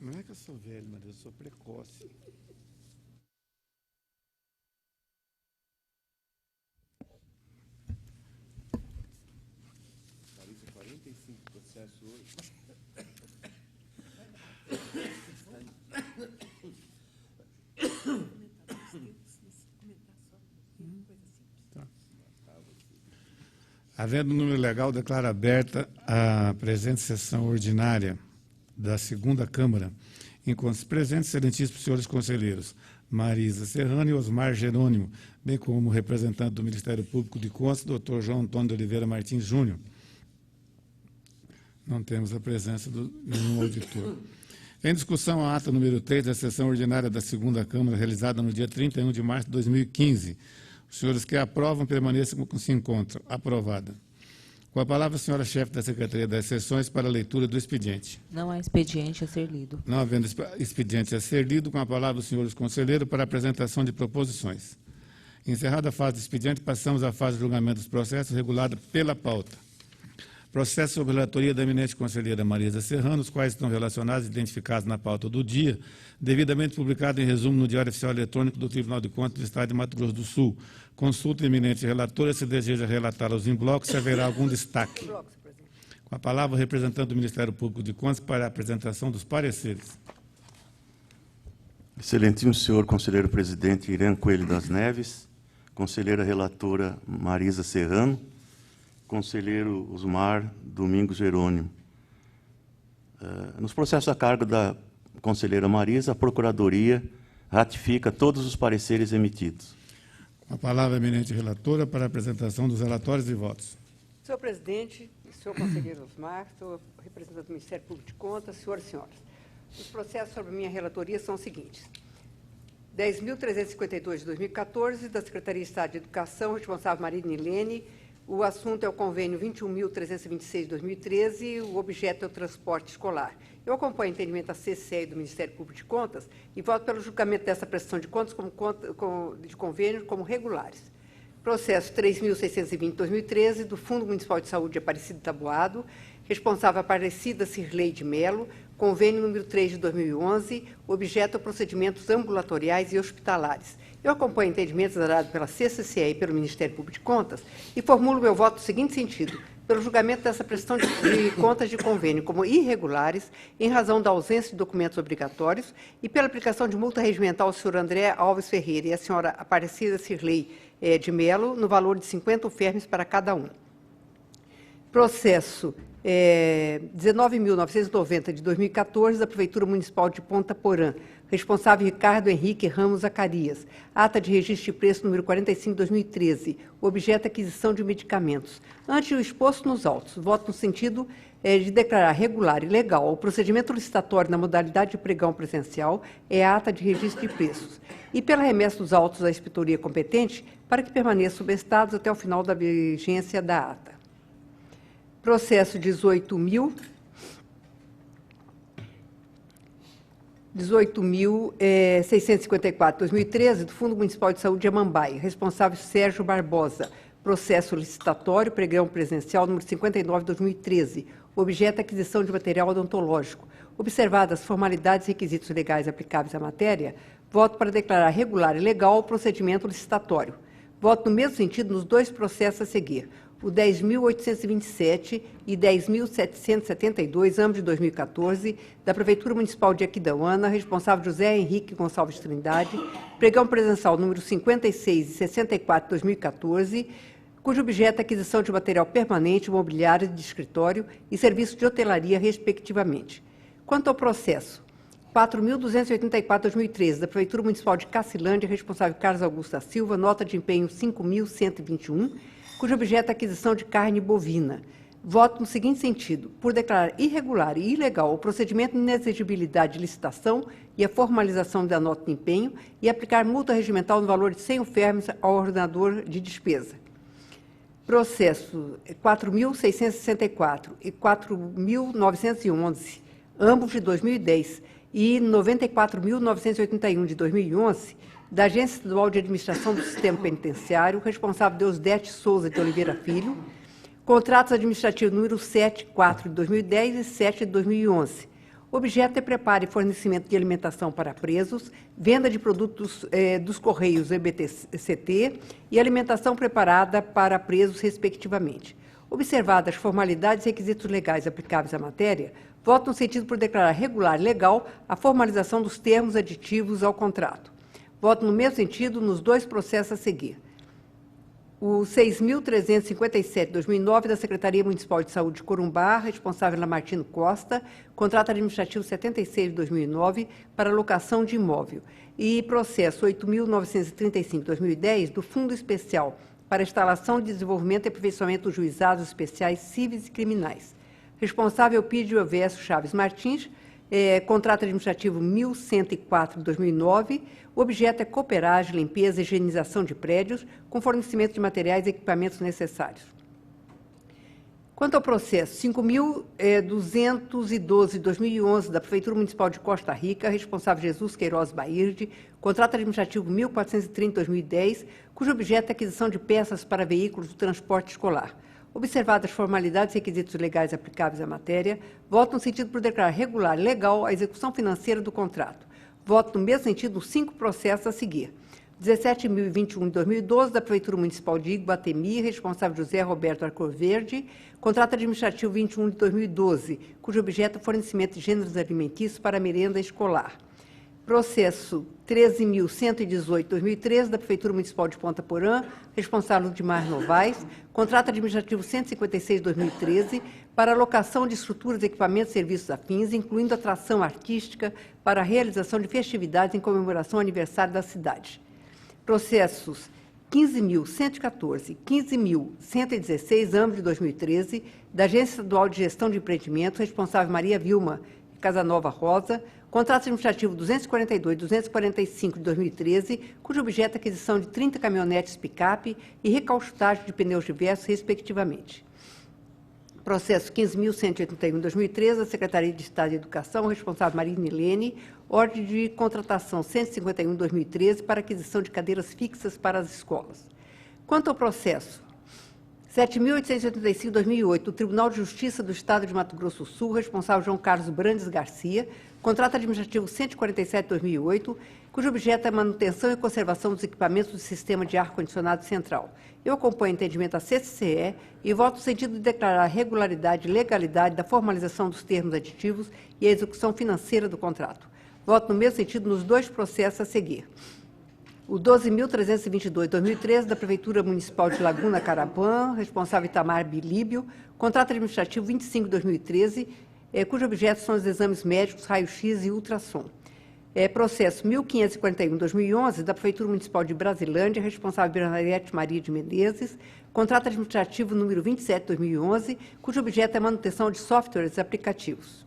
Não é que eu sou velho, mas eu sou precoce. Marisa, 45 processos hoje. Havendo número legal, declaro aberta a presente sessão ordinária da segunda Câmara, enquanto presentes excelentíssimos senhores conselheiros Marisa Serrano e Osmar Jerônimo, bem como o representante do Ministério Público de Contas, doutor João Antônio de Oliveira Martins Júnior. Não temos a presença de nenhum auditor. Em discussão, a ata número 3 da sessão ordinária da segunda Câmara, realizada no dia 31 de março de 2015. Os senhores que aprovam permaneçam como se encontram. Aprovada. Com a palavra, a senhora chefe da Secretaria das Sessões para a leitura do expediente. Não há expediente a ser lido. Não havendo expediente a ser lido, com a palavra, os senhores conselheiros para a apresentação de proposições. Encerrada a fase do expediente, passamos à fase de julgamento dos processos, regulada pela pauta. Processo sob relatoria da eminente conselheira Marisa Serrano, os quais estão relacionados e identificados na pauta do dia, devidamente publicado em resumo no Diário Oficial Eletrônico do Tribunal de Contas do Estado de Mato Grosso do Sul. Consulta a eminente relatora, se deseja relatá-los em bloco, se haverá algum destaque. Com a palavra, o representante do Ministério Público de Contas para a apresentação dos pareceres. Excelentíssimo senhor conselheiro presidente Irã Coelho das Neves, conselheira relatora Marisa Serrano, conselheiro Osmar Domingos Jerônimo. Nos processos a cargo da conselheira Marisa, a Procuradoria ratifica todos os pareceres emitidos. Com a palavra, a eminente relatora para a apresentação dos relatórios e votos. Senhor presidente, senhor conselheiro Osmar, senhor representante do Ministério Público de Contas, senhoras e senhores. Os processos sobre minha relatoria são os seguintes. 10.352 de 2014, da Secretaria de Estado de Educação, responsável Maria Nilene. O assunto é o convênio 21.326 de 2013, o objeto é o transporte escolar. Eu acompanho o entendimento da CCE e do Ministério Público de Contas e voto pelo julgamento dessa prestação de contas de convênio como regulares. Processo 3.620 de 2013, do Fundo Municipal de Saúde de Aparecida Taboado, responsável Aparecida Cirlei de Melo, convênio número 3 de 2011, objeto procedimentos ambulatoriais e hospitalares. Eu acompanho entendimentos dados pela CCCE e pelo Ministério Público de Contas e formulo meu voto no seguinte sentido: pelo julgamento dessa prestação de contas de convênio como irregulares, em razão da ausência de documentos obrigatórios e pela aplicação de multa regimental ao senhor André Alves Ferreira e à senhora Aparecida Cirlei de Melo, no valor de 50 UFERMES para cada um. Processo 19.990 de 2014, da Prefeitura Municipal de Ponta Porã, responsável Ricardo Henrique Ramos Zacarias, ata de registro de preço número 45 de 2013, objeto aquisição de medicamentos. Antes do exposto nos autos, voto no sentido de declarar regular e legal o procedimento licitatório na modalidade de pregão presencial, é a ata de registro de preços, e pela remessa dos autos à inspetoria competente, para que permaneçam subestados até o final da vigência da ata. Processo 18.654, 2013, do Fundo Municipal de Saúde de Amambai, responsável Sérgio Barbosa, processo licitatório, pregão presencial número 59 de 2013, objeto aquisição de material odontológico. Observadas as formalidades e requisitos legais aplicáveis à matéria, voto para declarar regular e legal o procedimento licitatório. Voto no mesmo sentido nos dois processos a seguir: o 10.827 e 10.772, ambos de 2014, da Prefeitura Municipal de Aquidauana, responsável José Henrique Gonçalves Trindade, pregão presencial número 56 e 64 de 2014, cujo objeto é aquisição de material permanente, mobiliário de escritório e serviço de hotelaria, respectivamente. Quanto ao processo 4.284 de 2013, da Prefeitura Municipal de Cacilândia, responsável Carlos Augusto da Silva, nota de empenho 5.121, cujo objeto é aquisição de carne bovina. Voto no seguinte sentido: por declarar irregular e ilegal o procedimento de inexigibilidade de licitação e a formalização da nota de empenho e aplicar multa regimental no valor de 100 UFERMES ao ordenador de despesa. Processo 4.664 e 4.911, ambos de 2010, e 94.981 de 2011, da Agência Estadual de Administração do Sistema Penitenciário, responsável Deusdete Souza de Oliveira Filho, contratos administrativos número 7, 4 de 2010 e 7 de 2011, Objeto é preparo e fornecimento de alimentação para presos, venda de produtos dos Correios EBTCT e alimentação preparada para presos, respectivamente. Observadas as formalidades e requisitos legais aplicáveis à matéria, voto no sentido por declarar regular e legal a formalização dos termos aditivos ao contrato. Voto no mesmo sentido nos dois processos a seguir. O 6.357/2009 da Secretaria Municipal de Saúde de Corumbá, responsável Lamartino Costa, contrato administrativo 76/2009 para locação de imóvel. E processo 8.935/2010 do Fundo Especial para Instalação de Desenvolvimento e Aperfeiçoamento dos Juizados Especiais Cíveis e Criminais. Responsável Pídio Elvésio Chaves Martins, contrato administrativo 1104/2009. O objeto é cooperagem, limpeza e higienização de prédios, com fornecimento de materiais e equipamentos necessários. Quanto ao processo 5.212/2011 da Prefeitura Municipal de Costa Rica, responsável Jesus Queiroz Bairde, contrato administrativo 1430/2010, cujo objeto é aquisição de peças para veículos do transporte escolar. Observadas as formalidades e requisitos legais aplicáveis à matéria, voto no sentido por declarar regular e legal a execução financeira do contrato. Voto no mesmo sentido nos 5 processos a seguir. 17.021/2012, da Prefeitura Municipal de Iguatemi, responsável José Roberto Arcoverde, contrato administrativo 21/2012, cujo objeto é fornecimento de gêneros alimentícios para a merenda escolar. Processo 13.118/2013, da Prefeitura Municipal de Ponta Porã, responsável Ludmar Novaes, contrato administrativo 156/2013, para alocação de estruturas, equipamentos e serviços afins, incluindo atração artística para a realização de festividades em comemoração ao aniversário da cidade. Processos 15.114 e 15.116, ambos de 2013, da Agência Estadual de Gestão de Empreendimentos, responsável Maria Vilma Casanova Rosa, contrato administrativo 242 e 245 de 2013, cujo objeto é aquisição de 30 caminhonetes picape e recauchutagem de pneus diversos, respectivamente. Processo 15.181 de 2013, da Secretaria de Estado de Educação, responsável Marina Helene, ordem de contratação 151 de 2013 para aquisição de cadeiras fixas para as escolas. Quanto ao processo 7.885 de 2008, do Tribunal de Justiça do Estado de Mato Grosso do Sul, responsável João Carlos Brandes Garcia, contrato administrativo 147 de 2008, cujo objeto é a manutenção e conservação dos equipamentos do sistema de ar-condicionado central. Eu acompanho o entendimento da CCE e voto no sentido de declarar a regularidade e legalidade da formalização dos termos aditivos e a execução financeira do contrato. Voto no mesmo sentido nos dois processos a seguir. O 12.322 de 2013, da Prefeitura Municipal de Laguna Carapã, responsável Itamar Bilíbio, contrato administrativo 25 de 2013, cujo objeto são os exames médicos, raio-x e ultrassom. Processo 1541 de 2011, da Prefeitura Municipal de Brasilândia, responsável Bernadette Maria de Menezes, contrato administrativo número 27 de 2011, cujo objeto é a manutenção de softwares e aplicativos.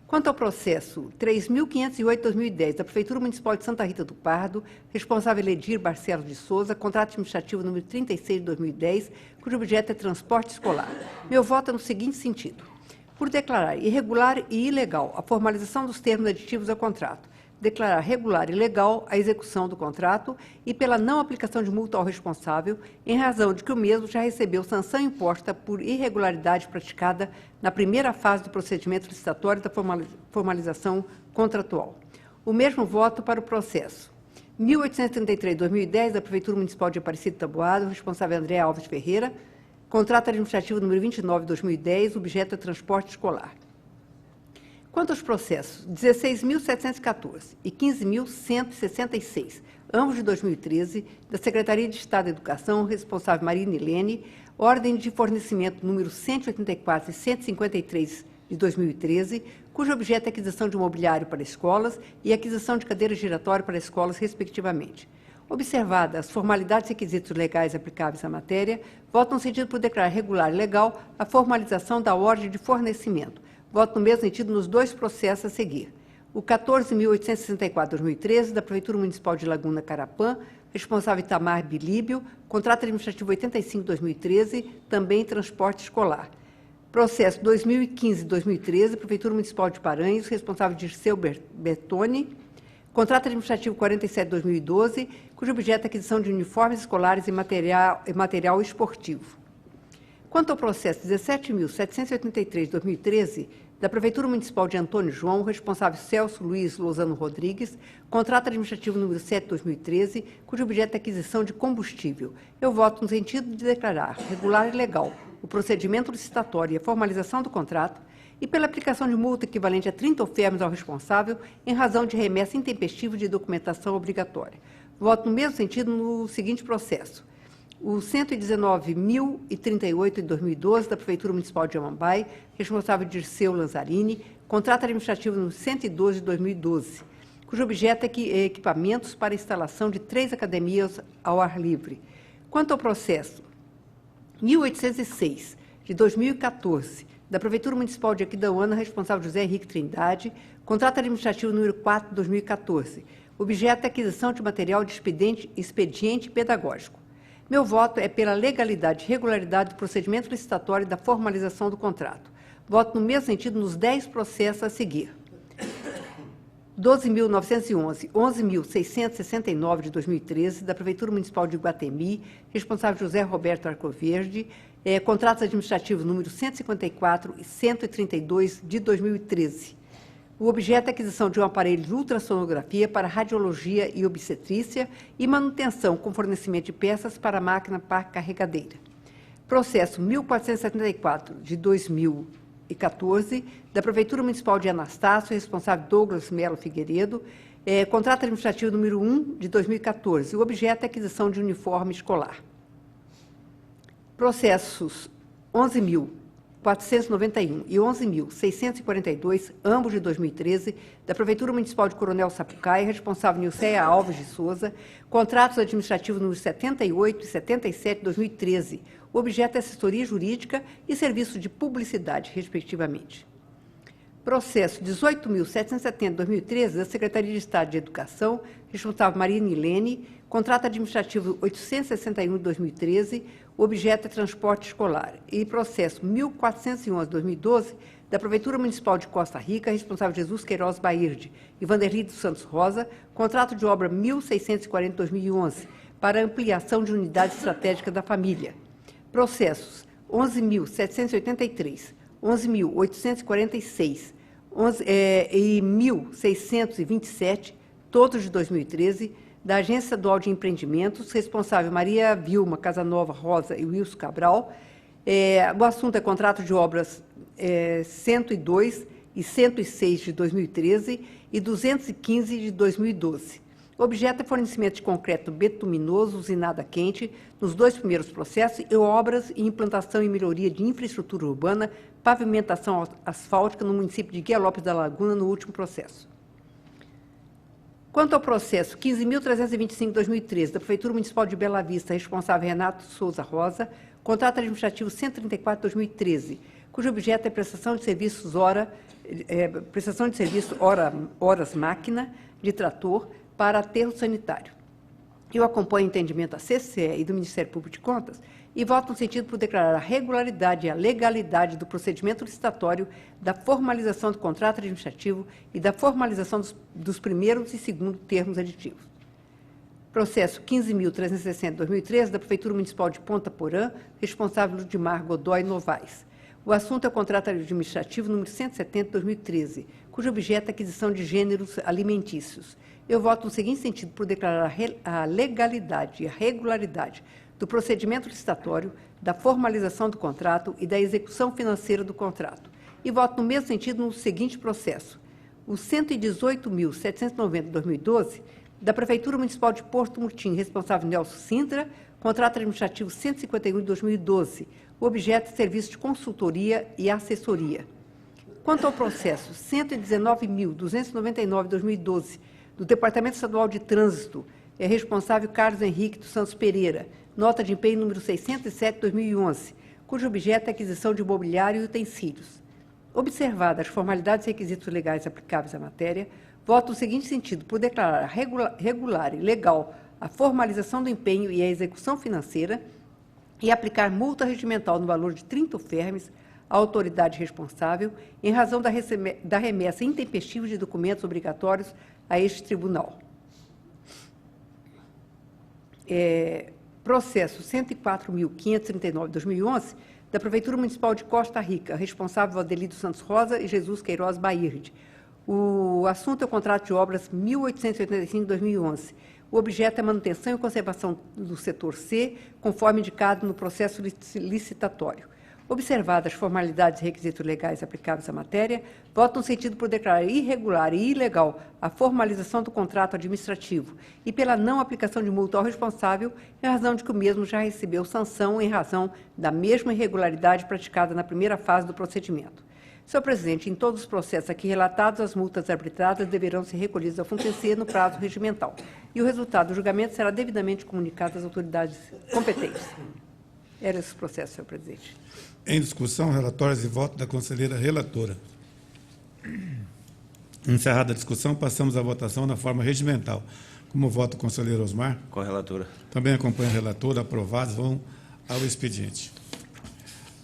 Quanto ao processo 3.508 de 2010, da Prefeitura Municipal de Santa Rita do Pardo, responsável Edir Barcelos de Souza, contrato administrativo número 36 de 2010, cujo objeto é transporte escolar. Meu voto é no seguinte sentido: por declarar irregular e ilegal a formalização dos termos aditivos ao contrato, declarar regular e legal a execução do contrato e pela não aplicação de multa ao responsável, em razão de que o mesmo já recebeu sanção imposta por irregularidade praticada na primeira fase do procedimento licitatório da formalização contratual. O mesmo voto para o processo 1833 de 2010, da Prefeitura Municipal de Aparecida do Taboado, responsável André Alves Ferreira, contrato administrativo número 29 de 2010, objeto é transporte escolar. Quanto aos processos 16.714 e 15.166, ambos de 2013, da Secretaria de Estado da Educação, responsável Marina Helene, ordem de fornecimento número 184 e 153 de 2013, cujo objeto é aquisição de mobiliário para escolas e aquisição de cadeiras giratórias para escolas, respectivamente. Observadas as formalidades e requisitos legais aplicáveis à matéria, voto no sentido por declarar regular e legal a formalização da ordem de fornecimento. Voto no mesmo sentido nos dois processos a seguir. O 14.864 de 2013, da Prefeitura Municipal de Laguna Carapã, responsável Itamar Bilíbio, contrato administrativo 85 de 2013, também transporte escolar. Processo 2015 de 2013, Prefeitura Municipal de Paranhos, responsável Dirceu Bertoni, contrato administrativo 47 de 2012, cujo objeto é a aquisição de uniformes escolares e material esportivo. Quanto ao processo 17.783/2013, da Prefeitura Municipal de Antônio João, responsável Celso Luiz Lozano Rodrigues, contrato administrativo número 7/2013, cujo objeto é aquisição de combustível. Eu voto no sentido de declarar regular e legal o procedimento licitatório e a formalização do contrato e pela aplicação de multa equivalente a 30 ofermes ao responsável em razão de remessa intempestiva de documentação obrigatória. Voto no mesmo sentido no seguinte processo. O 119.038 de 2012, da Prefeitura Municipal de Amambai, responsável Dirceu Lanzarini, contrato administrativo número 112 de 2012, cujo objeto é equipamentos para instalação de 3 academias ao ar livre. Quanto ao processo 1.806 de 2014, da Prefeitura Municipal de Aquidauana, responsável José Henrique Trindade, contrato administrativo número 4 de 2014, objeto é aquisição de material de expediente pedagógico. Meu voto é pela legalidade e regularidade do procedimento licitatório e da formalização do contrato. Voto no mesmo sentido nos 10 processos a seguir. 12.911, 11.669 de 2013, da Prefeitura Municipal de Iguatemi, responsável José Roberto Arcoverde, contratos administrativos número 154 e 132 de 2013. O objeto é a aquisição de um aparelho de ultrassonografia para radiologia e obstetrícia e manutenção com fornecimento de peças para a máquina par carregadeira. Processo 1474 de 2014, da Prefeitura Municipal de Anastácio, responsável Douglas Melo Figueiredo, contrato administrativo número 1 de 2014. O objeto é a aquisição de uniforme escolar. Processos 11.491 e 11.642, ambos de 2013, da Prefeitura Municipal de Coronel Sapucaia, responsável Nilceia Alves de Souza, contratos administrativos números 78 e 77 de 2013. O objeto é assessoria jurídica e serviço de publicidade, respectivamente. Processo 18.770 de 2013, da Secretaria de Estado de Educação, responsável Maria Nilene, contrato administrativo 861 de 2013, o objeto é transporte escolar. E processo 1.411 de 2012, da Prefeitura Municipal de Costa Rica, responsável Jesus Queiroz Bairde e Vanderlei dos Santos Rosa, contrato de obra 1.640 de 2011, para ampliação de unidade estratégica da família. Processos 11.783, 11.846 e 1.627, todos de 2013, da Agência Estadual de Empreendimentos, responsável Maria Vilma Casanova Rosa e Wilson Cabral. O assunto é contrato de obras 102 e 106 de 2013 e 215 de 2012. O objeto é fornecimento de concreto betuminoso usinado a quente nos 2 primeiros processos e obras e implantação e melhoria de infraestrutura urbana, pavimentação asfáltica no município de Guia Lopes da Laguna, no último processo. Quanto ao processo 15.325 de 2013, da Prefeitura Municipal de Bela Vista, responsável Renato Souza Rosa, contrato administrativo 134 de 2013, cujo objeto é prestação de serviços horas máquina de trator para aterro sanitário. Eu acompanho o entendimento da CCE e do Ministério Público de Contas e voto no sentido por declarar a regularidade e a legalidade do procedimento licitatório, da formalização do contrato administrativo e da formalização dos primeiros e segundo termos aditivos. Processo 15.360 de 2013, da Prefeitura Municipal de Ponta Porã, responsável Ludmar Godoy Novaes. O assunto é o contrato administrativo número 170 de 2013, cujo objeto é a aquisição de gêneros alimentícios. Eu voto no seguinte sentido por declarar a legalidade e a regularidade do procedimento licitatório, da formalização do contrato e da execução financeira do contrato. E voto no mesmo sentido no seguinte processo. O 118.790 de 2012, da Prefeitura Municipal de Porto Murtinho, responsável Nelson Sintra, contrato administrativo 151 de 2012, o objeto é serviço de consultoria e assessoria. Quanto ao processo 119.299 de 2012, do Departamento Estadual de Trânsito, é responsável Carlos Henrique dos Santos Pereira, nota de empenho número 607 de 2011, cujo objeto é a aquisição de mobiliário e utensílios. Observadas as formalidades e requisitos legais aplicáveis à matéria, voto no seguinte sentido, por declarar regular e legal a formalização do empenho e a execução financeira e aplicar multa regimental no valor de 30 ofermes à autoridade responsável em razão da remessa intempestiva de documentos obrigatórios a este tribunal. Processo 104.539 de 2011, Da Prefeitura Municipal de Costa Rica, responsável Adelito Santos Rosa e Jesus Queiroz Bairde. O assunto é o contrato de obras 1885-2011. O objeto é a manutenção e conservação do setor C, conforme indicado no processo licitatório. Observadas as formalidades e requisitos legais aplicáveis à matéria, voto no sentido por declarar irregular e ilegal a formalização do contrato administrativo e pela não aplicação de multa ao responsável, em razão de que o mesmo já recebeu sanção em razão da mesma irregularidade praticada na primeira fase do procedimento. Senhor presidente, em todos os processos aqui relatados, as multas arbitradas deverão ser recolhidas ao FUNPENSE no prazo regimental. E o resultado do julgamento será devidamente comunicado às autoridades competentes. Era esse o processo, senhor presidente. Em discussão, relatórios e voto da conselheira relatora. Encerrada a discussão, passamos à votação na forma regimental. Como voto o conselheiro Osmar? Com a relatora. Também acompanha a relatora. Aprovados, vão ao expediente.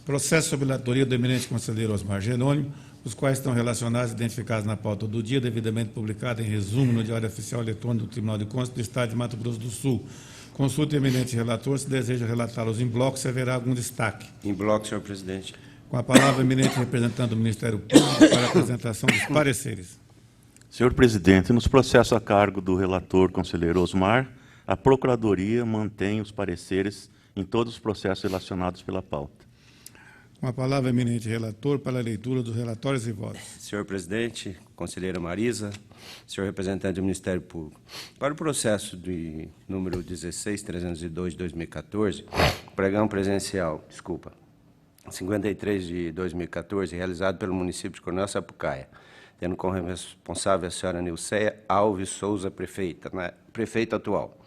Processo sob relatoria do eminente conselheiro Osmar Jerônimo, os quais estão relacionados e identificados na pauta do dia, devidamente publicado em resumo no Diário Oficial Eletrônico do Tribunal de Contas do Estado de Mato Grosso do Sul. Consulte o eminente relator, se deseja relatá-los em bloco, se haverá algum destaque. Em bloco, senhor presidente. Com a palavra, o eminente representante do Ministério Público para a apresentação dos pareceres. Senhor presidente, nos processos a cargo do relator conselheiro Osmar, a Procuradoria mantém os pareceres em todos os processos relacionados pela pauta. Com a palavra, o eminente relator para a leitura dos relatórios e votos. Senhor presidente, conselheira Marisa, senhor representante do Ministério Público. Para o processo de número 16302 de 2014, pregão presencial, 53 de 2014, realizado pelo município de Coronel Sapucaia, tendo como responsável a senhora Nilceia Alves Souza, prefeita atual.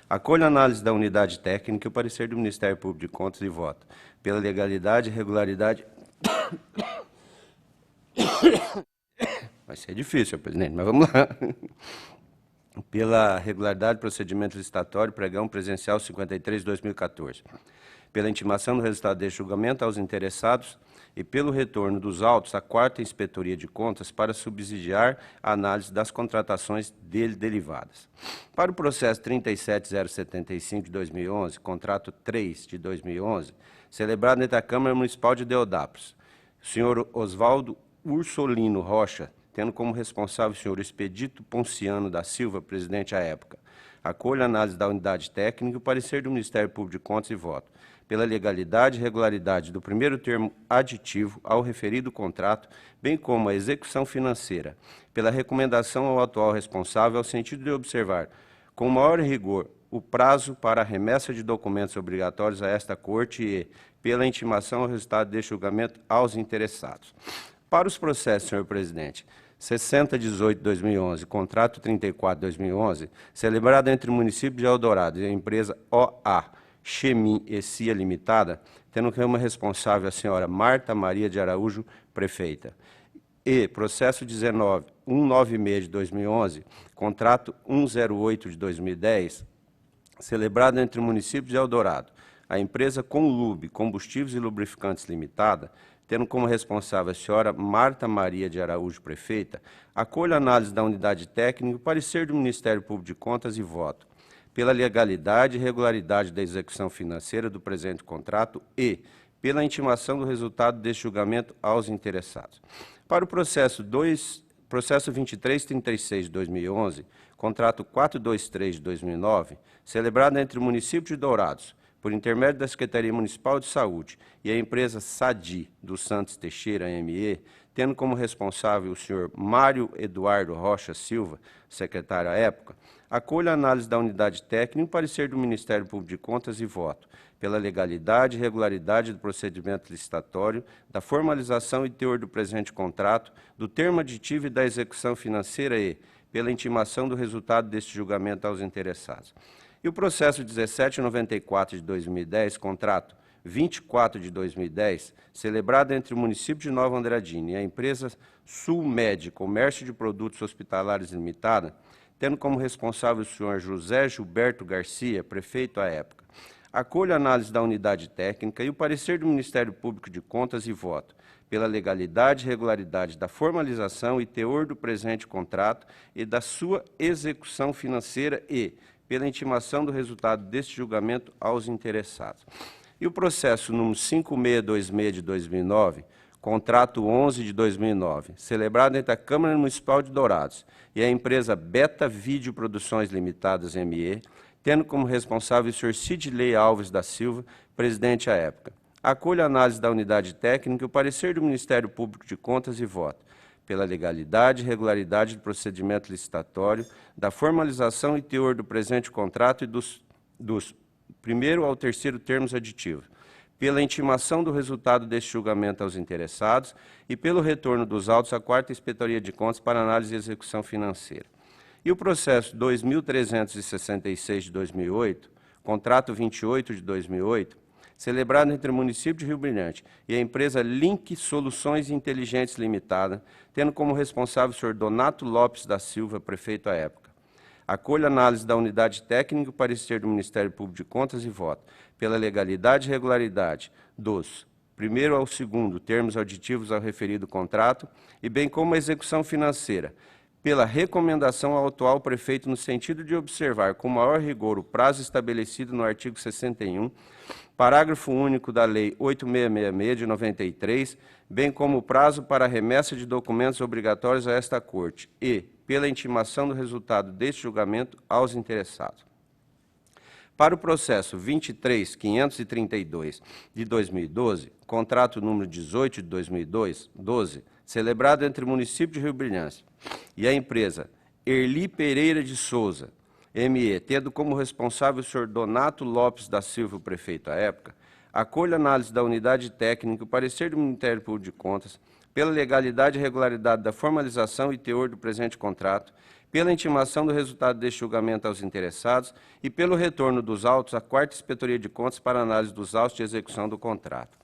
Acolho a análise da unidade técnica e o parecer do Ministério Público de Contas e voto pela legalidade e regularidade... Vai ser difícil, senhor presidente, mas vamos lá. Pela regularidade do procedimento licitatório, pregão presencial 53 de 2014. Pela intimação do resultado deste julgamento aos interessados e pelo retorno dos autos à 4ª Inspetoria de Contas para subsidiar a análise das contratações dele derivadas. Para o processo 37075 de 2011, contrato 3 de 2011, celebrado entre a Câmara Municipal de Deodápolis, o senhor Oswaldo Ursolino Rocha, tendo como responsável o senhor Expedito Ponciano da Silva, presidente à época. Acolho a análise da unidade técnica e o parecer do Ministério Público de Contas e voto pela legalidade e regularidade do primeiro termo aditivo ao referido contrato, bem como a execução financeira, pela recomendação ao atual responsável ao sentido de observar, com maior rigor, o prazo para a remessa de documentos obrigatórios a esta Corte e, pela intimação ao resultado deste julgamento, aos interessados. Para os processos, senhor presidente, 6018-2011, contrato 34-2011, celebrado entre o município de Eldorado e a empresa OA Chemin e Cia Limitada, tendo como responsável a senhora Marta Maria de Araújo, prefeita. E processo 196 de 2011, contrato 108 de 2010, celebrado entre o município de Eldorado, a empresa Conlube Combustíveis e Lubrificantes Limitada, tendo como responsável a senhora Marta Maria de Araújo, prefeita, acolho a análise da unidade técnica e o parecer do Ministério Público de Contas e voto pela legalidade e regularidade da execução financeira do presente contrato e pela intimação do resultado deste julgamento aos interessados. Para o processo 2336 de 2011, contrato 423 de 2009, celebrado entre o município de Dourados, por intermédio da Secretaria Municipal de Saúde e a empresa Sadi dos Santos Teixeira, ME, tendo como responsável o senhor Mário Eduardo Rocha Silva, secretário à época, acolho a análise da unidade técnica e o parecer do Ministério Público de Contas e voto pela legalidade e regularidade do procedimento licitatório, da formalização e teor do presente contrato, do termo aditivo e da execução financeira e pela intimação do resultado deste julgamento aos interessados. E o processo 1794 de 2010, contrato 24 de 2010, celebrado entre o município de Nova Andradina e a empresa Sulmed Comércio de Produtos Hospitalares Limitada, tendo como responsável o senhor José Gilberto Garcia, prefeito à época. Acolho a análise da unidade técnica e o parecer do Ministério Público de Contas e voto pela legalidade e regularidade da formalização e teor do presente contrato e da sua execução financeira e pela intimação do resultado deste julgamento aos interessados. E o processo número 5626 de 2009, contrato 11 de 2009, celebrado entre a Câmara Municipal de Dourados e a empresa Beta Vídeo Produções Limitadas, ME, tendo como responsável o senhor Sidley Alves da Silva, presidente à época. Acolho a análise da unidade técnica e o parecer do Ministério Público de Contas e voto pela legalidade e regularidade do procedimento licitatório, da formalização e teor do presente contrato e dos primeiro ao terceiro termos aditivos, pela intimação do resultado deste julgamento aos interessados e pelo retorno dos autos à 4ª Inspetoria de Contas para análise e execução financeira. E o processo 2366 de 2008, contrato 28 de 2008, celebrado entre o município de Rio Brilhante e a empresa Link Soluções Inteligentes Limitada, tendo como responsável o senhor Donato Lopes da Silva, prefeito à época. Acolho a análise da unidade técnica e o parecer do Ministério Público de Contas e voto pela legalidade e regularidade dos primeiro ao segundo termos auditivos ao referido contrato e bem como a execução financeira, pela recomendação ao atual prefeito no sentido de observar com maior rigor o prazo estabelecido no artigo 61, parágrafo único da Lei 8666 de 93, bem como o prazo para a remessa de documentos obrigatórios a esta Corte e pela intimação do resultado deste julgamento aos interessados. Para o processo 23532 de 2012, contrato número 18 de 2012, celebrado entre o município de Rio Brilhante e a empresa Erli Pereira de Souza, ME, tendo como responsável o senhor Donato Lopes da Silva, o prefeito à época, acolho a análise da unidade técnica e o parecer do Ministério Público de Contas pela legalidade e regularidade da formalização e teor do presente contrato, pela intimação do resultado deste julgamento aos interessados e pelo retorno dos autos à 4ª Inspetoria de Contas para análise dos autos de execução do contrato.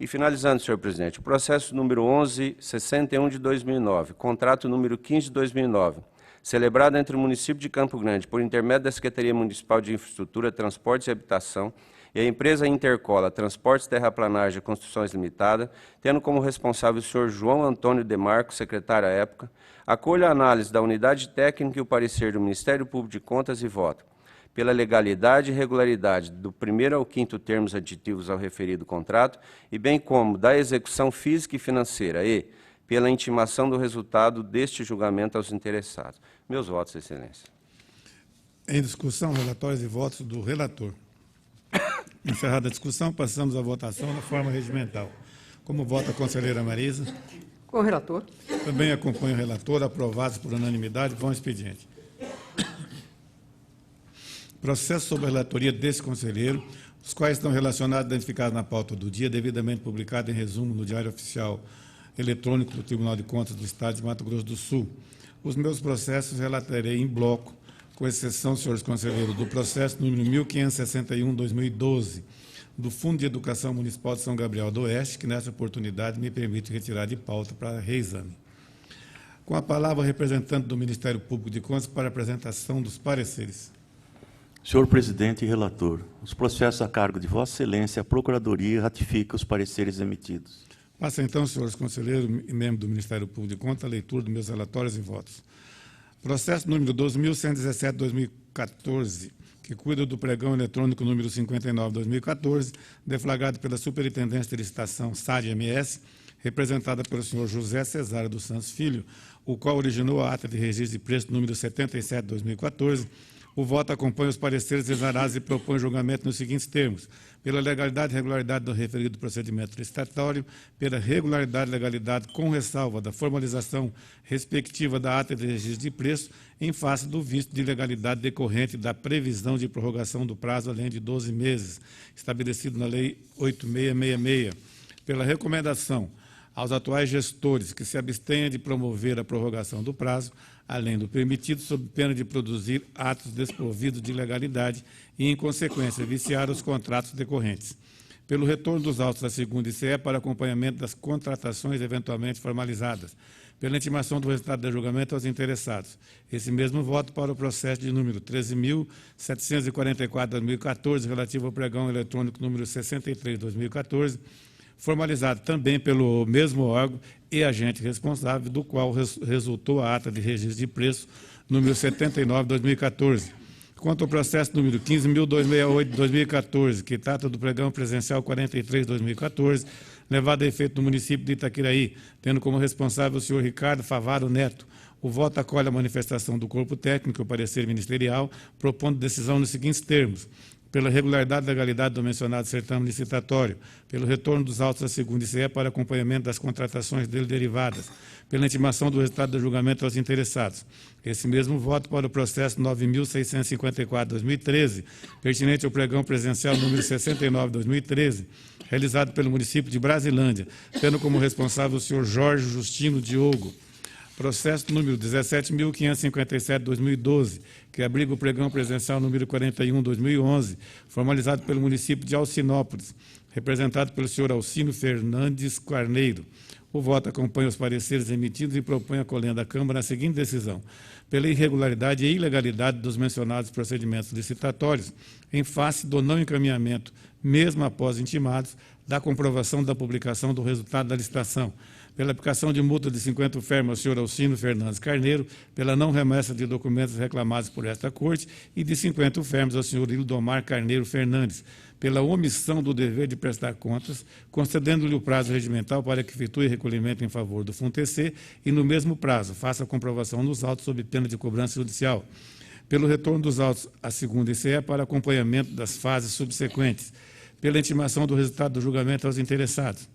E finalizando, senhor presidente, o processo número 1161 de 2009, contrato número 15 de 2009, celebrado entre o município de Campo Grande por intermédio da Secretaria Municipal de Infraestrutura, Transportes e Habitação e a empresa Intercola Transportes, Terraplanagem e Construções Limitada, tendo como responsável o senhor João Antônio Demarco, secretário à época, acolho a análise da unidade técnica e o parecer do Ministério Público de Contas e voto pela legalidade e regularidade do primeiro ao quinto termos aditivos ao referido contrato e bem como da execução física e financeira e pela intimação do resultado deste julgamento aos interessados. Meus votos, excelência. Em discussão, relatórios e votos do relator. Encerrada a discussão, passamos à votação na forma regimental. Como vota a conselheira Marisa? Com o relator. Também acompanho o relator, aprovados por unanimidade, vão ao expediente. Processo sobre a relatoria desse conselheiro, os quais estão relacionados e identificados na pauta do dia, devidamente publicado em resumo no Diário Oficial Eletrônico do Tribunal de Contas do Estado de Mato Grosso do Sul. Os meus processos relatarei em bloco, com exceção, senhores conselheiros, do processo número 1561/2012, do Fundo de Educação Municipal de São Gabriel do Oeste, que nessa oportunidade me permite retirar de pauta para reexame. Com a palavra, o representante do Ministério Público de Contas para a apresentação dos pareceres. Senhor presidente e relator, os processos a cargo de Vossa Excelência, a Procuradoria ratifica os pareceres emitidos. Passa então, senhores conselheiros e membros do Ministério Público de Contas, a leitura dos meus relatórios e votos. Processo número 12.117/2014, que cuida do pregão eletrônico número 59/2014, deflagrado pela Superintendência de Licitação SAD-MS, representada pelo senhor José Cesário dos Santos Filho, o qual originou a ata de registro de preço número 77/2014. O voto acompanha os pareceres exarados e propõe julgamento nos seguintes termos: pela legalidade e regularidade do referido procedimento licitatório, pela regularidade e legalidade com ressalva da formalização respectiva da ata de registro de preço, em face do visto de legalidade decorrente da previsão de prorrogação do prazo além de 12 meses, estabelecido na Lei 8666, pela recomendação aos atuais gestores que se abstenham de promover a prorrogação do prazo, além do permitido, sob pena de produzir atos desprovidos de legalidade e, em consequência, viciar os contratos decorrentes. Pelo retorno dos autos da segunda ICE para acompanhamento das contratações eventualmente formalizadas. Pela intimação do resultado do julgamento aos interessados. Esse mesmo voto para o processo de número 13.744/2014, relativo ao pregão eletrônico número 63/2014, formalizado também pelo mesmo órgão e agente responsável, do qual resultou a ata de registro de preço número 79/2014, Quanto ao processo número 15.268 de 2014, que trata do pregão presencial 43 de 2014, levado a efeito no município de Itaquiraí, tendo como responsável o senhor Ricardo Favaro Neto, o voto acolhe a manifestação do corpo técnico e o parecer ministerial, propondo decisão nos seguintes termos: pela regularidade e legalidade do mencionado certame licitatório, pelo retorno dos autos da segunda ICE para acompanhamento das contratações dele derivadas, pela intimação do resultado do julgamento aos interessados. Esse mesmo voto para o processo 9.654/2013, pertinente ao pregão presencial número 69/2013, realizado pelo município de Brasilândia, tendo como responsável o senhor Jorge Justino Diogo. Processo número 17.557/2012, que abriga o pregão presencial número 41/2011, formalizado pelo município de Alcinópolis, representado pelo senhor Alcino Fernandes Carneiro. O voto acompanha os pareceres emitidos e propõe acolhendo à Câmara a seguinte decisão: pela irregularidade e ilegalidade dos mencionados procedimentos licitatórios, em face do não encaminhamento, mesmo após intimados, da comprovação da publicação do resultado da licitação, pela aplicação de multa de 50 UFERJ ao senhor Alcino Fernandes Carneiro, pela não remessa de documentos reclamados por esta Corte, e de 50 UFERJ ao senhor Ildomar Carneiro Fernandes, pela omissão do dever de prestar contas, concedendo-lhe o prazo regimental para que efetue recolhimento em favor do FUNTC e, no mesmo prazo, faça a comprovação nos autos sob pena de cobrança judicial, pelo retorno dos autos à segunda ICE para acompanhamento das fases subsequentes, pela intimação do resultado do julgamento aos interessados.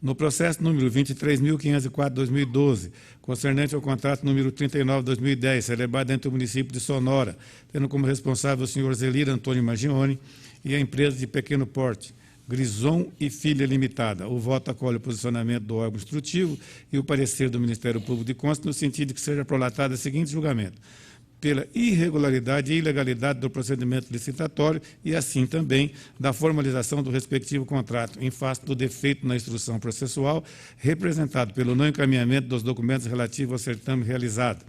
No processo número 23.504/2012, concernente ao contrato número 39/2010, celebrado entre o município de Sonora, tendo como responsável o senhor Zelir Antônio Magione e a empresa de pequeno porte, Grison e Filha Limitada. O voto acolhe o posicionamento do órgão instrutivo e o parecer do Ministério Público de Contas no sentido de que seja prolatado o seguinte julgamento: pela irregularidade e ilegalidade do procedimento licitatório e, assim também, da formalização do respectivo contrato, em face do defeito na instrução processual, representado pelo não encaminhamento dos documentos relativos ao certame realizado,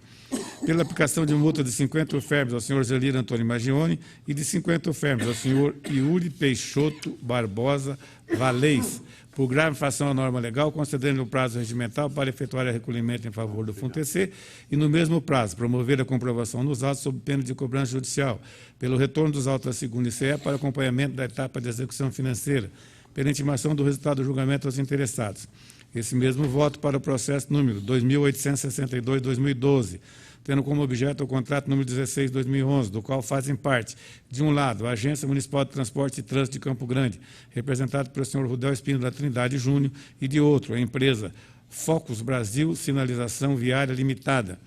pela aplicação de multa de 50 UFERJ ao senhor Zelir Antônio Magione e de 50 UFERJ ao senhor Yuri Peixoto Barbosa Valês, por grave infração à norma legal, concedendo o prazo regimental para efetuar o recolhimento em favor do FUNTC e, no mesmo prazo, promover a comprovação nos autos sob pena de cobrança judicial, pelo retorno dos autos da segunda ICE para acompanhamento da etapa de execução financeira, pela intimação do resultado do julgamento aos interessados. Esse mesmo voto para o processo número 2.862/2012, tendo como objeto o contrato número 16/2011, do qual fazem parte, de um lado, a Agência Municipal de Transporte e Trânsito de Campo Grande, representado pelo senhor Rudel Espino da Trindade Júnior, e de outro, a empresa Focus Brasil Sinalização Viária Limitada.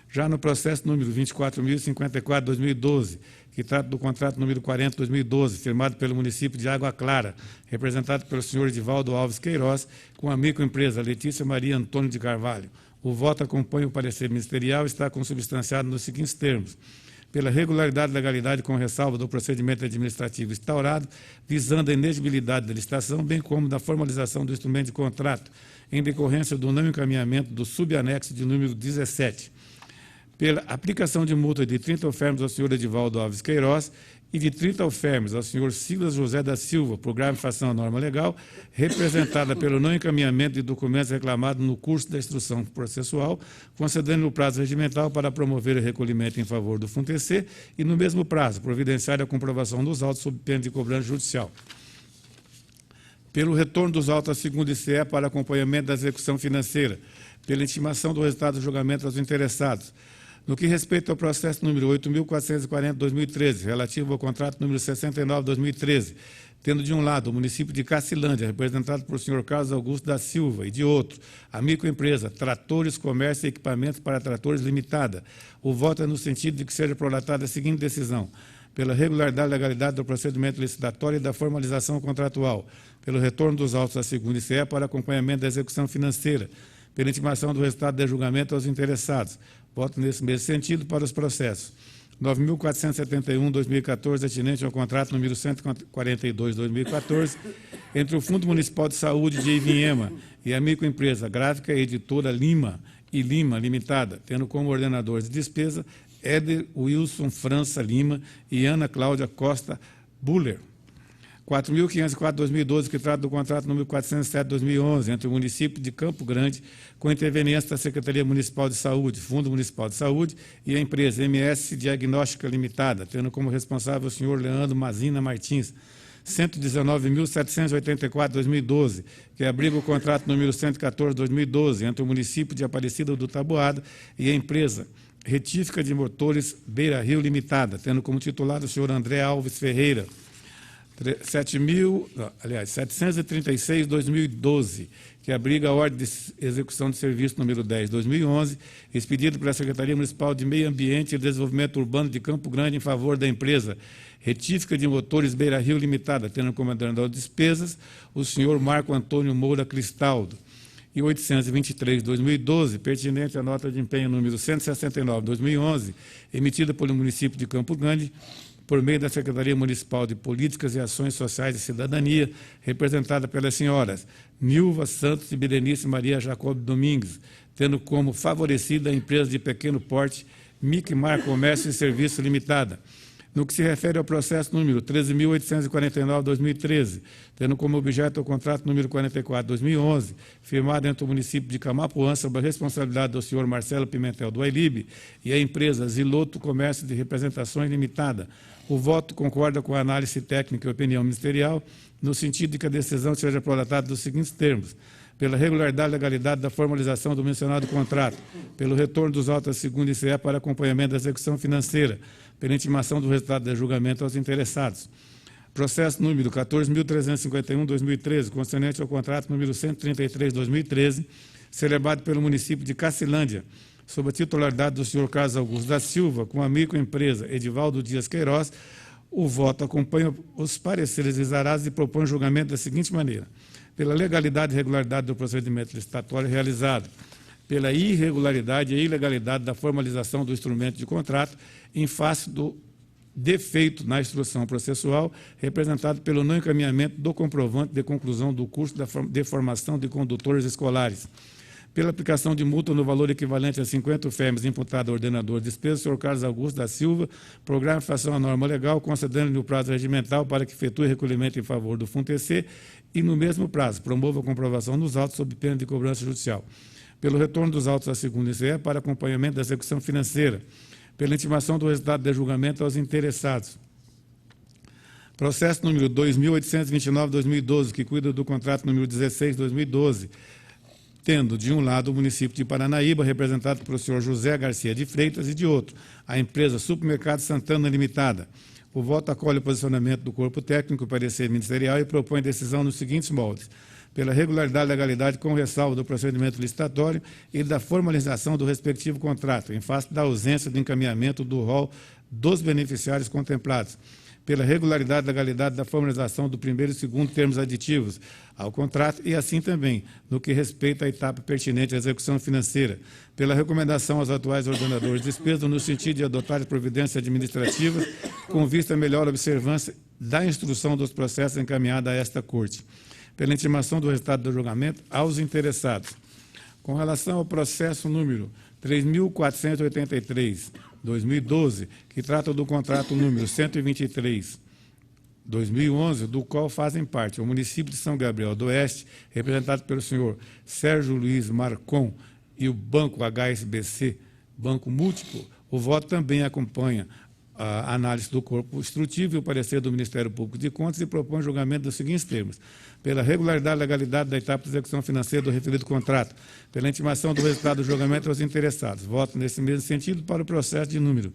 Já no processo número 24.054/2012, que trata do contrato número 40/2012, firmado pelo município de Água Clara, representado pelo senhor Edivaldo Alves Queiroz, com a microempresa Letícia Maria Antônio de Carvalho. O voto acompanha o parecer ministerial e está consubstanciado nos seguintes termos: pela regularidade e legalidade com ressalva do procedimento administrativo instaurado, visando a inexigibilidade da licitação, bem como da formalização do instrumento de contrato, em decorrência do não encaminhamento do subanexo de número 17, pela aplicação de multa de 30 UFERJ ao senhor Edivaldo Alves Queiroz e de 30 UFERJ ao senhor Silas José da Silva, por grave infração à norma legal, representada pelo não encaminhamento de documentos reclamados no curso da instrução processual, concedendo o prazo regimental para promover o recolhimento em favor do FUNTC e, no mesmo prazo, providenciar a comprovação dos autos sob pena de cobrança judicial. Pelo retorno dos autos à segunda ICE para acompanhamento da execução financeira, pela intimação do resultado do julgamento aos interessados. No que respeita ao processo número 8.440/2013, relativo ao contrato número 69/2013, tendo de um lado o município de Cacilândia, representado por senhor Carlos Augusto da Silva, e de outro, a microempresa Tratores, Comércio e Equipamentos para Tratores Limitada, o voto é no sentido de que seja prolatada a seguinte decisão: pela regularidade e legalidade do procedimento licitatório e da formalização contratual, pelo retorno dos autos à segunda ICE para acompanhamento da execução financeira, pela intimação do resultado de julgamento aos interessados. Voto nesse mesmo sentido para os processos 9.471/2014, atinente ao contrato número 142/2014, entre o Fundo Municipal de Saúde de Ivinhema e a microempresa Gráfica Editora Lima e Lima Limitada, tendo como ordenadores de despesa Éder Wilson França Lima e Ana Cláudia Costa Buller. 4.504/2012, que trata do contrato número 407/2011, entre o município de Campo Grande, com interveniência da Secretaria Municipal de Saúde, Fundo Municipal de Saúde, e a empresa MS Diagnóstica Limitada, tendo como responsável o senhor Leandro Mazina Martins. 119.784/2012, que abriga o contrato número 114/2012, entre o município de Aparecida do Taboado e a empresa Retífica de Motores Beira Rio Limitada, tendo como titular o senhor André Alves Ferreira. 736/2012, que abriga a ordem de execução de serviço número 10/2011, expedido pela Secretaria Municipal de Meio Ambiente e Desenvolvimento Urbano de Campo Grande em favor da empresa Retífica de Motores Beira Rio Limitada, tendo como coordenador de despesas o senhor Marco Antônio Moura Cristaldo. E 823/2012, pertinente à nota de empenho número 169/2011, emitida pelo município de Campo Grande, por meio da Secretaria Municipal de Políticas e Ações Sociais e Cidadania, representada pelas senhoras Nilva Santos e Berenice Maria Jacob Domingues, tendo como favorecida a empresa de pequeno porte Micmar Comércio e Serviço Limitada. No que se refere ao processo número 13.849/2013, tendo como objeto o contrato número 44/2011, firmado entre o município de Camapuã, sob a responsabilidade do senhor Marcelo Pimentel do Ailibe e a empresa Ziloto Comércio de Representações Limitada. O voto concorda com a análise técnica e opinião ministerial, no sentido de que a decisão seja prolatada dos seguintes termos: pela regularidade e legalidade da formalização do mencionado contrato, pelo retorno dos autos à segunda ICE para acompanhamento da execução financeira, pela intimação do resultado do julgamento aos interessados. Processo número 14.351/2013, concernente ao contrato número 133/2013, celebrado pelo município de Cacilândia, sob a titularidade do senhor Carlos Augusto da Silva, com a microempresa Edivaldo Dias Queiroz. O voto acompanha os pareceres exarados e propõe julgamento da seguinte maneira: pela legalidade e regularidade do procedimento licitatório realizado, pela irregularidade e ilegalidade da formalização do instrumento de contrato, em face do defeito na instrução processual, representado pelo não encaminhamento do comprovante de conclusão do curso de formação de condutores escolares. Pela aplicação de multa no valor equivalente a 50 UFEMs imputada ao ordenador de despesas, o senhor Carlos Augusto da Silva, programa infração à norma legal, concedendo-lhe o prazo regimental para que efetue recolhimento em favor do FUNTC e, no mesmo prazo, promova a comprovação nos autos sob pena de cobrança judicial. Pelo retorno dos autos à segunda ICE para acompanhamento da execução financeira, pela intimação do resultado de julgamento aos interessados. Processo número 2.829/2012, que cuida do contrato número 16/2012, tendo, de um lado, o município de Paranaíba, representado pelo senhor José Garcia de Freitas, e, de outro, a empresa Supermercado Santana Limitada. O voto acolhe o posicionamento do corpo técnico, parecer ministerial, e propõe decisão nos seguintes moldes: pela regularidade e legalidade com ressalva do procedimento licitatório e da formalização do respectivo contrato, em face da ausência de encaminhamento do rol dos beneficiários contemplados, pela regularidade e legalidade da formalização do primeiro e segundo termos aditivos ao contrato e, assim também, no que respeita à etapa pertinente à execução financeira, pela recomendação aos atuais ordenadores de despesa no sentido de adotar providências administrativas com vista à melhor observância da instrução dos processos encaminhada a esta Corte, pela intimação do resultado do julgamento aos interessados. Com relação ao processo número 3.483/2012, que trata do contrato número 123/2011, do qual fazem parte o município de São Gabriel do Oeste, representado pelo senhor Sérgio Luiz Marcon, e o Banco HSBC, Banco Múltiplo, o voto também acompanha a análise do corpo instrutivo e o parecer do Ministério Público de Contas e propõe julgamento dos seguintes termos: pela regularidade e legalidade da etapa de execução financeira do referido contrato, pela intimação do resultado do julgamento aos interessados. Voto nesse mesmo sentido para o processo de número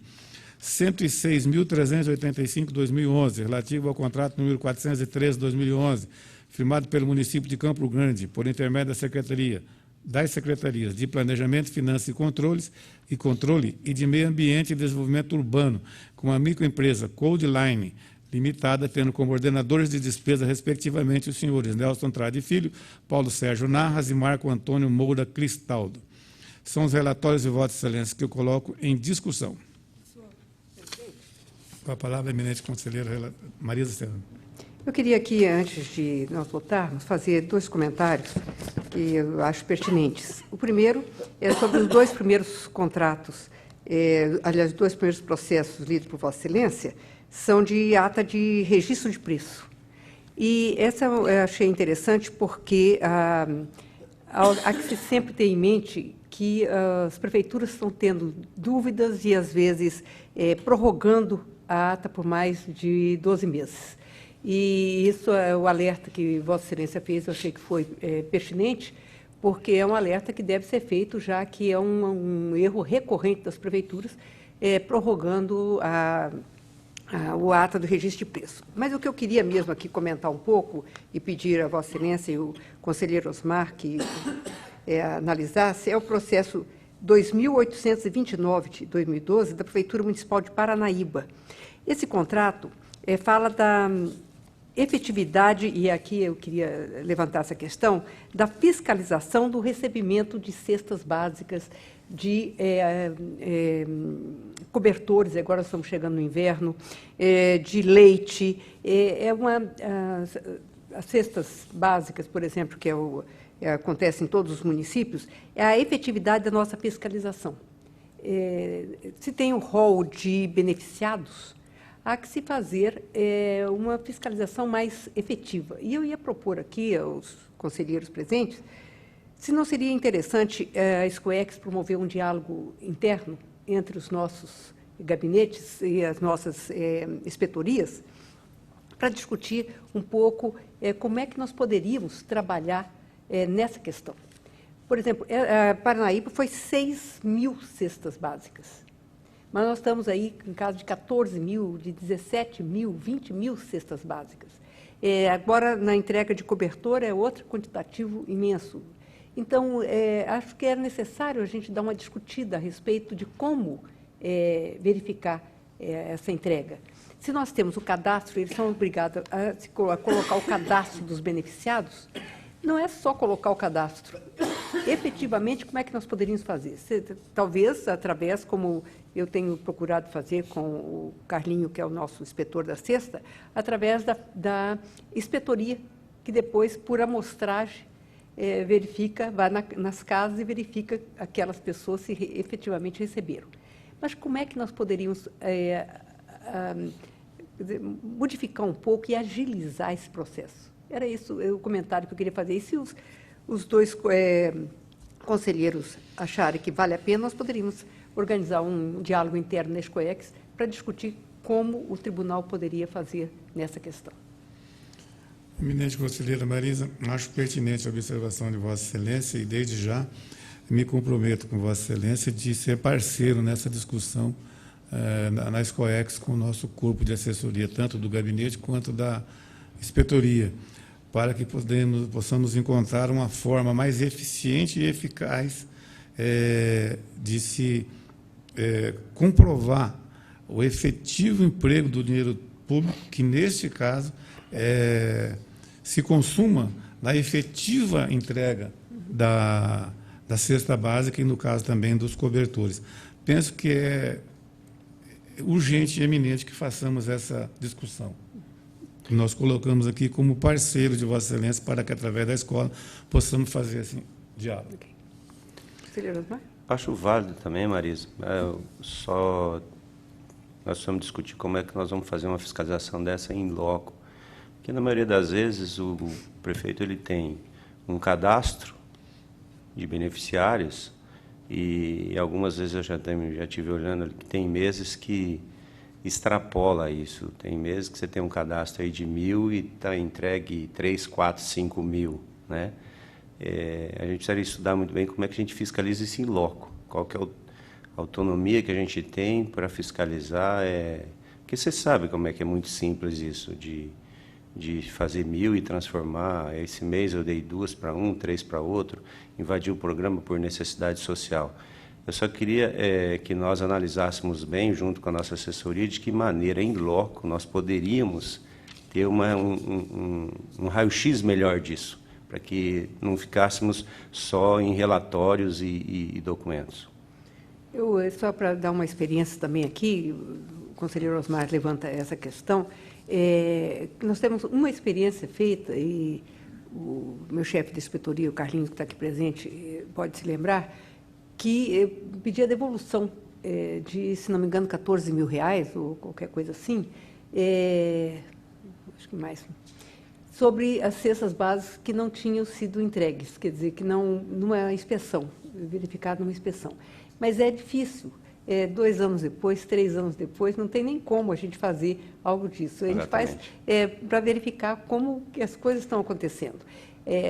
106.385/2011, relativo ao contrato número 413/2011, firmado pelo município de Campo Grande, por intermédio das Secretarias de Planejamento, Finanças e Controle e de Meio Ambiente e Desenvolvimento Urbano, com a microempresa Coldline Limitada, tendo como ordenadores de despesa, respectivamente, os senhores Nelson Trade Filho, Paulo Sérgio Narras e Marco Antônio Moura Cristaldo. São os relatórios e votos de excelência que eu coloco em discussão. Com a palavra, a eminente conselheira Marisa Serrano. Eu queria aqui, antes de nós votarmos, fazer dois comentários que eu acho pertinentes. O primeiro é sobre os dois primeiros contratos, aliás, os dois primeiros processos lidos por Vossa Excelência, são de ata de registro de preço. E essa eu achei interessante porque há que se sempre ter em mente que as prefeituras estão tendo dúvidas e, às vezes, prorrogando a ata por mais de 12 meses. E isso é o alerta que Vossa Excelência fez, eu achei que foi pertinente, porque é um alerta que deve ser feito, já que é um erro recorrente das prefeituras, prorrogando o ata do registro de preço. Mas o que eu queria mesmo aqui comentar um pouco e pedir a Vossa Excelência e o conselheiro Osmar que analisasse é o processo 2829 de 2012 da Prefeitura Municipal de Paranaíba. Esse contrato fala da efetividade, e aqui eu queria levantar essa questão, da fiscalização do recebimento de cestas básicas, de cobertores, agora estamos chegando no inverno, de leite, as cestas básicas, por exemplo, que acontece em todos os municípios, é a efetividade da nossa fiscalização. Se tem o rol de beneficiados, há que se fazer uma fiscalização mais efetiva. E eu ia propor aqui aos conselheiros presentes se não seria interessante a SCOEX promover um diálogo interno entre os nossos gabinetes e as nossas inspetorias para discutir um pouco como é que nós poderíamos trabalhar nessa questão. Por exemplo, Paranaíba foi 6 mil cestas básicas, mas nós estamos aí em caso de 14 mil, de 17 mil, 20 mil cestas básicas. Agora, na entrega de cobertor, é outro quantitativo imenso. Então, acho que é necessário a gente dar uma discutida a respeito de como verificar essa entrega. Se nós temos o cadastro, eles são obrigados a colocar o cadastro dos beneficiados, não é só colocar o cadastro. Efetivamente, como é que nós poderíamos fazer? Talvez, através, como eu tenho procurado fazer com o Carlinho, que é o nosso inspetor da cesta, através da inspetoria, que depois, por amostragem, verifica, vai nas casas e verifica aquelas pessoas se efetivamente receberam. Mas como é que nós poderíamos modificar um pouco e agilizar esse processo? Era isso o comentário que eu queria fazer. E se os dois conselheiros acharem que vale a pena, nós poderíamos organizar um diálogo interno na SCOEX para discutir como o tribunal poderia fazer nessa questão. Eminente conselheira Marisa, acho pertinente a observação de Vossa Excelência e, desde já, me comprometo com Vossa Excelência de ser parceiro nessa discussão na SCOEX com o nosso corpo de assessoria, tanto do gabinete quanto da inspetoria, para que possamos encontrar uma forma mais eficiente e eficaz de se comprovar o efetivo emprego do dinheiro público, que, neste caso, se consuma na efetiva entrega da cesta básica e, no caso, também dos cobertores. Penso que é urgente e eminente que façamos essa discussão. Nós colocamos aqui como parceiro de Vossa Excelência para que, através da escola, possamos fazer assim, diálogo. Conselheiro Osmar? Acho válido também, Marisa. Nós vamos discutir como é que nós vamos fazer uma fiscalização dessa em loco. Porque, na maioria das vezes, o prefeito ele tem um cadastro de beneficiários e algumas vezes eu já estive olhando que tem meses que extrapola isso. Tem meses que você tem um cadastro aí de 1.000 e está entregue 3, 4, 5 mil, né? A gente precisaria estudar muito bem como é que a gente fiscaliza isso em loco. Qual que é a autonomia que a gente tem para fiscalizar. Porque você sabe como é que é muito simples isso, de fazer 1.000 e transformar. Esse mês eu dei 2 para um, 3 para outro, invadir o programa por necessidade social. Eu só queria que nós analisássemos bem, junto com a nossa assessoria, de que maneira, em loco, nós poderíamos ter um raio-x melhor disso, para que não ficássemos só em relatórios e documentos. Só para dar uma experiência também aqui, o conselheiro Osmar levanta essa questão, nós temos uma experiência feita, e o meu chefe de inspetoria, o Carlinhos, que está aqui presente, pode se lembrar, que pedia devolução de, se não me engano, 14 mil reais, ou qualquer coisa assim, acho que mais, sobre as cestas básicas que não tinham sido entregues, quer dizer, que não, numa inspeção, verificado numa inspeção. Mas é difícil. 2 anos depois, 3 anos depois, não tem nem como a gente fazer algo disso. A gente faz para verificar como que as coisas estão acontecendo.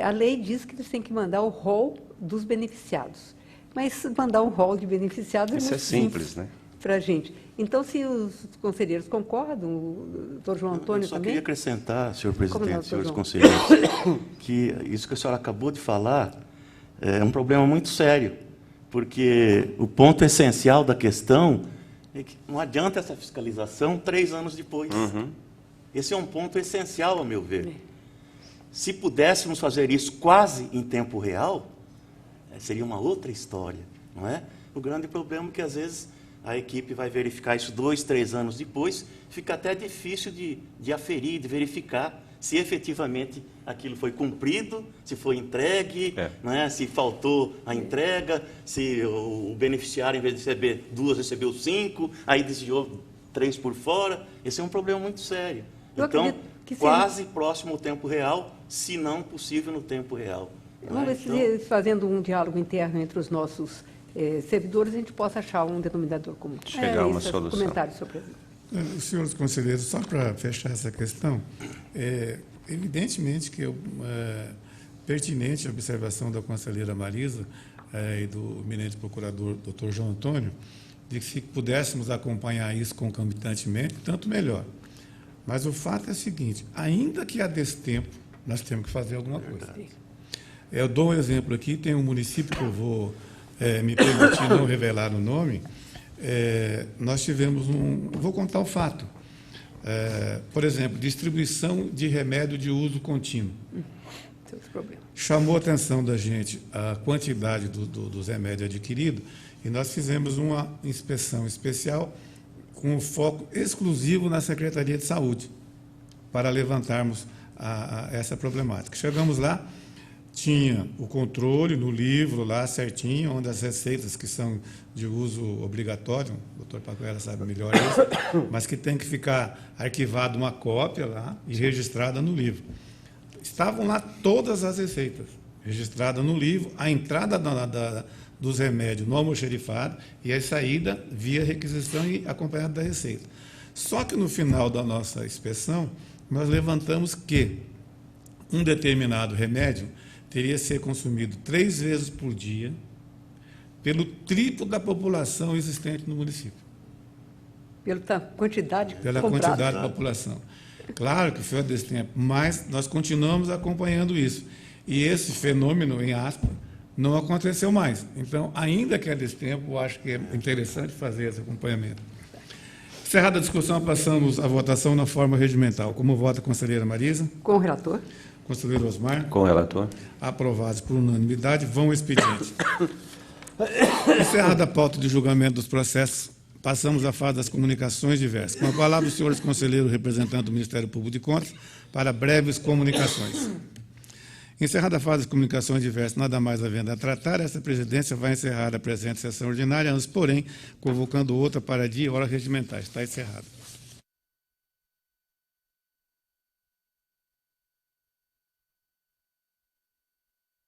A lei diz que eles têm que mandar o rol dos beneficiados. Mas mandar um rol de beneficiados Isso muito é simples, né? para a gente. Então, se os conselheiros concordam, o doutor João Antônio Eu só também... queria acrescentar, senhor Como não, presidente, senhores João? conselheiros, que isso que a senhora acabou de falar é um problema muito sério, porque o ponto essencial da questão é que não adianta essa fiscalização 3 anos depois. Esse é um ponto essencial, ao meu ver. Se pudéssemos fazer isso quase em tempo real, seria uma outra história, não é? O grande problema é que, às vezes, a equipe vai verificar isso 2, 3 anos depois, fica até difícil de aferir, de verificar se efetivamente aquilo foi cumprido, se foi entregue, não é? Se faltou a entrega, se o beneficiário, em vez de receber 2, recebeu 5, aí desviou 3 por fora. Esse é um problema muito sério. Eu Então, acredito que quase próximo ao tempo real, se não possível no tempo real. Vamos ver se, fazendo um diálogo interno entre os nossos servidores, a gente possa achar um denominador comum. Chegar a uma solução. Comentário, senhor presidente. Senhores conselheiros, só para fechar essa questão, evidentemente que é pertinente a observação da conselheira Marisa e do eminente procurador, doutor João Antônio, de que se pudéssemos acompanhar isso concomitantemente, tanto melhor. Mas o fato é o seguinte, ainda que a destempo, nós temos que fazer alguma coisa. Eu dou um exemplo aqui, tem um município que eu vou me permitir não revelar o nome. Nós tivemos vou contar o fato. Por exemplo, distribuição de remédio de uso contínuo. Chamou a atenção da gente a quantidade dos remédios adquiridos e nós fizemos uma inspeção especial com foco exclusivo na Secretaria de Saúde para levantarmos essa problemática. Chegamos lá, tinha o controle no livro lá certinho, onde as receitas que são de uso obrigatório, o doutor Pacuera sabe melhor isso, mas que tem que ficar arquivada uma cópia lá e registrada no livro. Estavam lá todas as receitas, registradas no livro, a entrada dos remédios no almoxerifado e a saída via requisição e acompanhada da receita. Só que no final da nossa inspeção, nós levantamos que um determinado remédio teria que ser consumido 3 vezes por dia pelo triplo da população existente no município. Pela quantidade Pela quantidade da população. Claro que foi desse tempo, mas nós continuamos acompanhando isso. E esse fenômeno, em aspas, não aconteceu mais. Então, ainda que é desse tempo, eu acho que é interessante fazer esse acompanhamento. Encerrada a discussão, passamos à votação na forma regimental. Como vota a conselheira Marisa? Com o relator. Conselheiro Osmar? Com o relator. Aprovados por unanimidade, vão ao expediente. Encerrada a pauta de julgamento dos processos, passamos à fase das comunicações diversas. Com a palavra, os senhores conselheiros representantes do Ministério Público de Contas, para breves comunicações. Encerrada a fase das comunicações diversas, nada mais havendo a tratar, essa presidência vai encerrar a presente sessão ordinária, antes, porém, convocando outra para dia e hora regimentais. Está encerrada.